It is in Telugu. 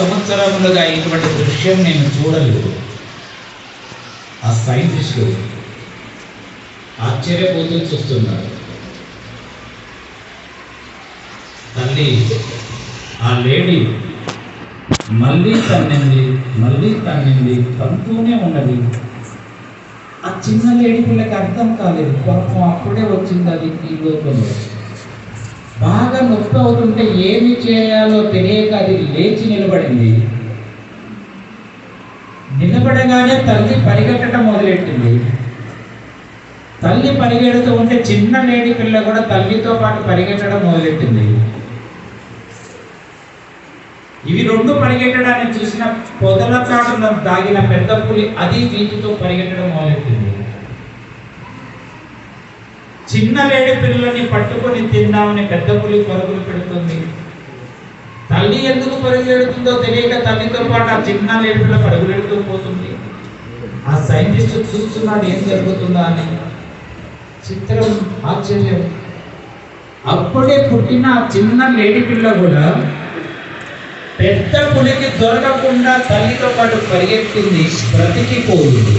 సంవత్సరములుగా ఇటువంటి దృశ్యం నేను చూడలేదు. ఆ సైంటిస్టు ఆశ్చర్యపోతూ చూస్తున్నారు. తల్లి ఆ లేడీ మళ్ళీ తన్నింది తంతూనే ఉన్నది. ఆ చిన్న లేడీ పిల్లకి అర్థం కాలేదు. పాపం అప్పుడే వచ్చింది అది ఈ లోకంలో. బాగా నొప్పి అవుతుంటే ఏమి చేయాలో తెలియక అది లేచి నిలబడింది. నిలబడగానే తల్లి పరిగెట్టడం మొదలెట్టింది. తల్లి పరిగెడుతూ ఉంటే చిన్న లేడీ పిల్ల కూడా తల్లితో పాటు పరిగెట్టడం మొదలెట్టింది. ఇవి రెండు పరిగెట్టడాన్ని చూసిన పొదల చాటున దాగిన పెద్ద పులి అది వీటితో పరిగెట్టడం మొదలెట్టింది. చిన్న లేడి పిల్లల్ని పట్టుకొని తిందామని పెద్ద పులి పరుగులు పెడుతుంది. తల్లి ఎందుకు పరుగులెడుతుందో తెలియక తల్లితో పాటు ఆ చిన్న లేడి పిల్ల పరుగులెడుతూ పోతుంది. ఆ సైంటిస్ట్ చూస్తున్నాడు ఏం జరుగుతుందా అని. చిత్రం, ఆశ్చర్యం. అప్పుడే పుట్టిన ఆ చిన్న లేడి పిల్ల కూడా పెద్ద పులికి దొరకకుండా తల్లితో పాటు పరిగెత్తింది, బ్రతికిపోయింది.